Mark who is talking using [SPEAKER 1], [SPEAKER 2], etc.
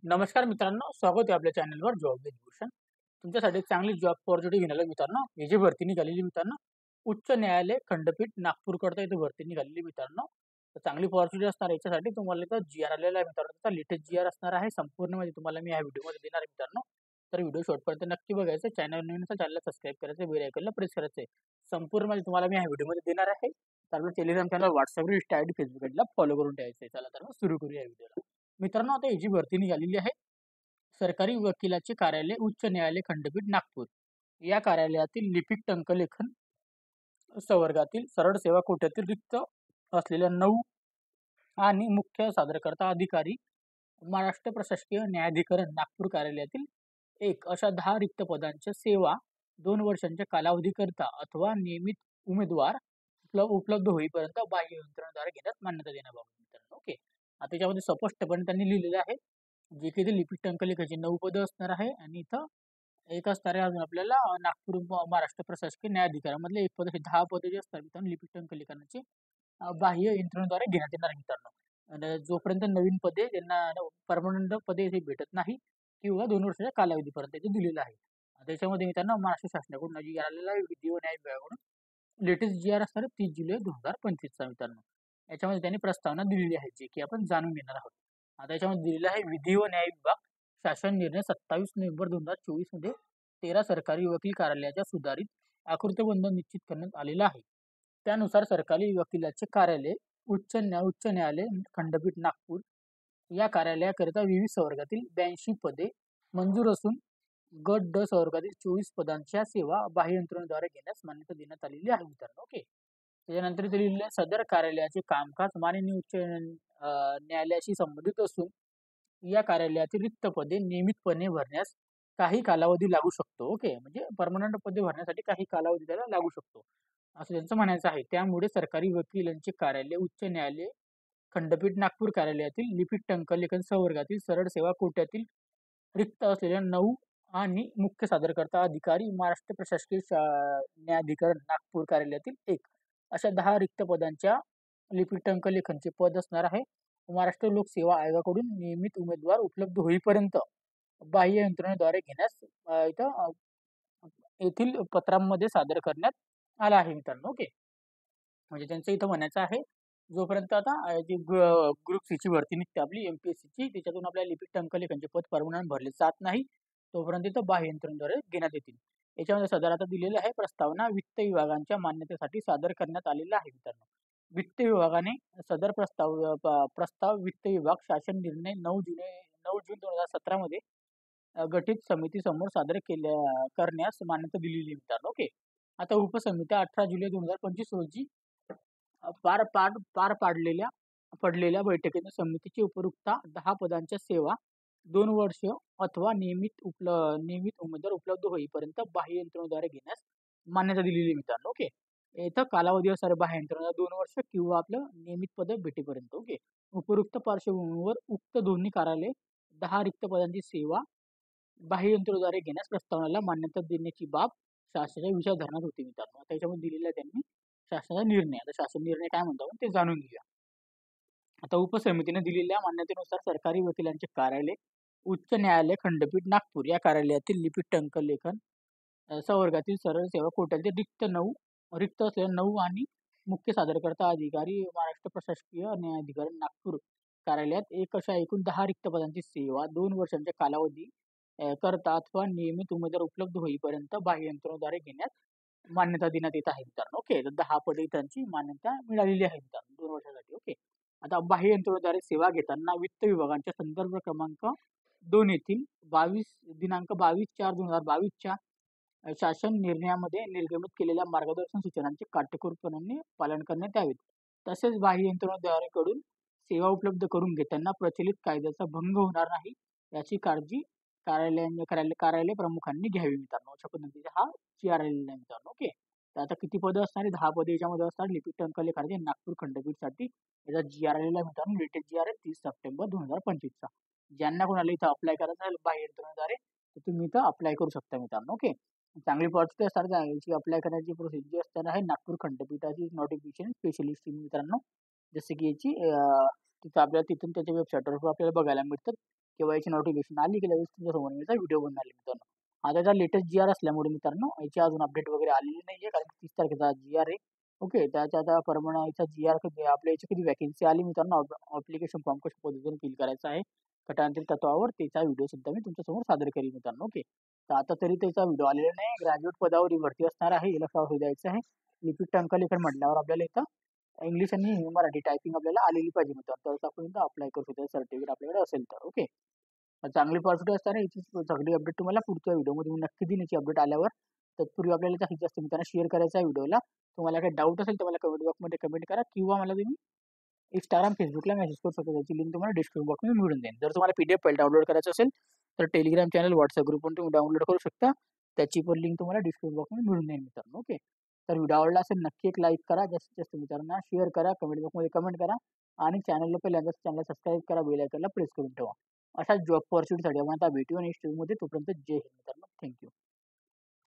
[SPEAKER 1] नमस्कार मित्रांनो, स्वागत आहे आपल्या चॅनलवर जॉब विथ भूषण. तुमच्यासाठी चांगली जॉब अपॉर्च्युनिटी घेण्याला मित्रांनो, ही जी भरती निघालेली मित्रांनो, उच्च न्यायालय खंडपीठ नागपूरकडे इथे भरती निघालेली मित्रांनो. तर चांगली अपॉर्च्युनिटी असणार आहे. याच्यासाठी तुम्हाला इथं जी-आर आलेला आहे मित्रांनो. त्याचा लेटेस्ट जी-आर असणार आहे. संपूर्ण माहिती तुम्हाला मी या व्हिडिओमध्ये देणार आहे मित्रांनो. तर व्हिडिओ शेवटपर्यंत नक्की बघायचं. चॅनल नवीन असेल चॅनलला सबस्क्राईब करायचं, बेल आयकॉनला प्रेस करायचं आहे. संपूर्ण माहिती तुम्हाला मी या व्हिडिओमध्ये देणार आहे. तर आपलं Telegram channel, WhatsApp, Insta ID, Facebook आयडीला फॉलो करून ठेवायचं आहे. चला तर मग सुरू करूया व्हिडिओला. मित्रांनो, आता ही जी भरती निघालेली आहे, सरकारी वकिलाचे कार्यालय, उच्च न्यायालय खंडपीठ नागपूर या कार्यालयातील लिपिक टंकलेखन संवर्गातील सरळ सेवा कोट्यातील रिक्त असलेल्या 9 आणि मुख्य सादरकर्ता अधिकारी महाराष्ट्र प्रशासकीय न्यायाधिकरण नागपूर कार्यालयातील 1 अशा 10 रिक्त पदांच्या सेवा 2 वर्षांच्या कालावधीकरिता अथवा नियमित उमेदवार उपलब्ध होईपर्यंत बाह्य यंत्रणेद्वारे घेण्यास मान्यता देण्याबाबत मित्रांनो. ओके. आता त्याच्यामध्ये स्पष्टपणे त्यांनी लिहिलेलं आहे, जे की ते लिपिक टंकलेखनाची 9 पदं असणार आहे आणि इथं एक असणार आहे अजून आपल्याला नागपूर महाराष्ट्र प्रशासकीय न्यायाधिकरणामधले एक पद, हे 10 पदे जे असतात मित्रांनो लिपिक टंकलेखनाची बाह्य यंत्रणेद्वारे घेण्यात येणार आहे मित्रांनो. आणि जोपर्यंत नवीन पदे त्यांना परमनंट पदे हे भेटत नाही किंवा 2 वर्षाच्या कालावधीपर्यंत ते दिलेलं आहे. त्याच्यामध्ये मित्रांनो महाराष्ट्र शासनाकडून जी आलेला आहे विधी व न्याय विभागाकडून लेटेस्ट जी आर असणार आहे 30 जुलै 2025 चा मित्रांनो. याच्यामध्ये त्यांनी प्रस्तावना दिलेली आहे, जे की आपण जाणून घेणार आहोत. आता याच्यामध्ये दिलेलं आहे विधी व न्याय विभाग शासन निर्णय 27 नोव्हेंबर 2024 मध्ये 13 सरकारी वकील कार्यालयाच्या सुधारित आकृतीबंध निश्चित करण्यात आलेला आहे. त्यानुसार सरकारी वकिलाचे कार्यालय उच्च न्यायालय खंडपीठ नागपूर या कार्यालयाकरिता विविध संवर्गातील 82 पदे मंजूर असून गट ड संवर्गातील 24 पदांच्या सेवा बाह्य यंत्रणेद्वारे घेण्यास मान्यता देण्यात आलेली आहे मित्रांनो. ओके. त्याच्यानंतर इथे लिहिलेलं आहे, सदर कार्यालयाचे कामकाज माननीय न्यायालयाशी संबंधित असून या कार्यालयातील रिक्त पदे नियमितपणे भरण्यास काही कालावधी लागू शकतो. ओके. म्हणजे परमनंट पदे भरण्यासाठी काही कालावधी त्याला लागू शकतो, असं त्यांचं म्हणायचं आहे. त्यामुळे सरकारी वकिलांचे कार्यालय उच्च न्यायालय खंडपीठ नागपूर कार्यालयातील लिपिक टंकलेखन संवर्गातील सरळ सेवा कोट्यातील रिक्त असलेल्या 9 आणि मुख्य सादरकर्ता अधिकारी महाराष्ट्र प्रशासकीय न्यायाधिकरण नागपूर कार्यालयातील 1 अशा 10 रिक्त पदांच्या लिपिक टंकलेखनचे पद असणार आहे. महाराष्ट्र लोकसेवा आयोगाकडून नियमित उमेदवार उपलब्ध होईपर्यंत बाह्य यंत्रणेद्वारे घेण्यास इथं येथील पत्रांमध्ये सादर करण्यात आला आहे मित्रांनो. ओके. म्हणजे त्यांचं इथं म्हणायचं आहे, जोपर्यंत आता जी ग्रुप सीची भरती निघते आपली एमपीएससीची, त्याच्यातून आपल्याला लिपिक टंकलेखनचे पद परमनंट भरले जात नाही, तोपर्यंत इथं बाह्य यंत्रणेद्वारे घेण्यात येतील. याच्यामध्ये सदर आता दिलेलं आहे प्रस्तावना वित्त विभागांच्या मान्यतेसाठी सादर करण्यात आलेला आहे मित्रांनो. वित्त विभागाने सदर प्रस्ताव वित्त विभाग शासन निर्णय 9 जून 2017 मध्ये गठीत समितीसमोर सादर करण्यास मान्यता दिलेली आहे मित्रांनो. ओके. आता उपसमित्या 18 जुलै 2025 रोजी पार पाड पार पाडलेल्या पडलेल्या बैठकीत समितीची उपयुक्तता 10 पदांच्या सेवा 2 वर्ष अथवा नियमित उमेदवार उपलब्ध होईपर्यंत बाह्य यंत्रणेद्वारे घेण्यास मान्यता दिलेली आहे मित्रांनो. ओके. इथं कालावधी असणार आहे बाह्य यंत्रणेला 2 वर्ष किंवा आपलं नियमित पद भेटेपर्यंत. ओके. उपयुक्त पार्श्वभूमीवर उक्त दोन्ही कार्यालय 10 रिक्त पदांची सेवा बाह्य यंत्रणेद्वारे घेण्यास प्रस्तावनेला मान्यता देण्याची बाब शासनाच्या विचार धरण्यात होती मित्रांनो. आता याच्यामध्ये दिलेला आहे त्यांनी शासनाचा निर्णय. आता शासन निर्णय काय म्हणतो आपण ते जाणून घेऊया. आता उपसमितीने दिलेल्या मान्यतेनुसार सरकारी वकिलांचे कार्यालय उच्च न्यायालय खंडपीठ नागपूर या कार्यालयातील लिपिक टंकलेखन संवर्गातील सरळ सेवा कोट्यातील रिक्त असलेल्या 9 आणि मुख्य सादरकर्ता अधिकारी महाराष्ट्र प्रशासकीय न्यायाधिकरण नागपूर कार्यालयात 1 अशा एकूण 10 रिक्त पदांची सेवा 2 वर्षांच्या कालावधी करता अथवा नियमित उमेदवार उपलब्ध होईपर्यंत बाह्य यंत्रणेद्वारे घेण्यास मान्यता देण्यात येत आहे मित्रांनो. ओके. तर 10 पदे त्यांची मान्यता मिळालेली आहे मित्रांनो 2 वर्षासाठी. ओके. आता बाह्य यंत्रणेद्वारे सेवा घेताना वित्त विभागांच्या संदर्भ क्रमांक 2 येथील दिनांक 22/4/2022 च्या शासन निर्णयामध्ये निर्गमित केलेल्या मार्गदर्शन सूचनांचे काटेकोरपणे पालन करण्यात यावे. तसेच बाह्य यंत्रणेद्वारे कडून सेवा उपलब्ध करून घेताना प्रचलित कायद्याचा भंग होणार नाही याची काळजी कार्यालय प्रमुखांनी घ्यावी मित्रांनो. अशा पद्धतीचा हा जी-आर आलेला आहे मित्रांनो. ओके. तर आता किती पदं असणार आहे? 10 पदे याच्यामध्ये असणार लिपिक टंकलेखनाचे नागपूर खंडपीठसाठी. याचा जी-आर आलेला आहे मित्रांनो. लेटेस्ट जी-आर आहे 30 सप्टेंबर 2025 चा. ज्यांना कोणाला इथं अप्लाय करायचं आहे बाह्य यंत्रणेद्वारे, तर तुम्ही इथं अप्लाय करू शकता मित्रांनो. ओके. चांगली पॉझिटिव्ह असणार याची अप्लाय करण्याची प्रोसिजर असणार आहे नागपूर खंडपीठाची नोटिफिकेशन स्पेशलिस्ट मित्रांनो. जसे की याची तिथं आपल्याला तिथून त्याच्या वेबसाईटवर आपल्याला बघायला मिळतात. केव्हा याची नोटिफिकेशन आली की लगेच तुमच्यासमोर मी त्याचा व्हिडिओ बनवून आणेल मित्रांनो. आता याचा लेटेस्ट जी आर असल्यामुळे मित्रांनो याची अजून अपडेट वगैरे आलेली नाहीये, कारण 30 तारखेचा जी आर आहे. ओके, त्याच्या आता प्रमाणे याचा जी आर आपल्या याची किती वॅकन्सी आली मित्रांनो, ॲप्लिकेशन फॉर्म कशा पद्धतीने फिल करायचा आहे, घटनांतील तत्वावर त्याचा व्हिडिओ सुद्धा मी तुमच्यासमोर सादर करेल मित्रांनो. ओके, तर आता तरी त्याचा व्हिडिओ आलेला नाही. ग्रॅज्युएट पदावर ही भरती असणार आहे, याला फॉर्म द्यायचं आहे. लिपिक टंकलेखन म्हटल्यावर आपल्याला इथं इंग्लिश आणि मराठी टायपिंग आपल्याला आलेली पाहिजे मित्रांनो, तरच आपण इथं अप्लाय करू शकतो, सर्टिफिकेट आपल्याकडे असेल तर. ओके, चांगली पॉझिटिव्ह असणार याची सगळी अपडेट तुम्हाला पुढच्या व्हिडिओमध्ये मी नक्की देईन याची अपडेट आल्यावर. तत्पूर्वी आपल्याला जास्तीत जास्त मित्रांनो शेअर करायचा आहे व्हिडिओला. तुम्हाला काही डाऊट असेल तर मला कमेंट बॉक्समध्ये कमेंट करा, किंवा मला तुम्ही Instagram, Facebookला मेसेज करू शकता. त्याची लिंक तुम्हाला डिस्क्रिप्शन बॉक्समध्ये मिळून जाईल. जर तुम्हाला पीडीएफ फाईल डाउनलोड करायचं असेल तर टेलिग्राम चॅनल, व्हॉट्सअप ग्रुपवरून तुम्ही डाउनलोड करू शकता. त्याची पण लिंक तुम्हाला डिस्क्रिप्शन बॉक्समध्ये मिळून जाईल मित्रांनो. ओके, तर व्हिडिओ आवडला असेल नक्की एक लाईक करा, जास्तीत जास्त मित्रांना शेअर करा, कमेंट बॉक्समध्ये कमेंट करा, आणि चॅनलला पहिल्यांदाच चॅनल सबस्क्राईब करा, बेल आयकॉनला प्रेस करून ठेवा. अशाच जॉब ऑपॉर्च्युनिटीसाठी आपण आता भेटू नेक्स्ट व्हिडिओमध्ये. तोपर्यंत जय हिंद मित्रांनो. थँक्यू.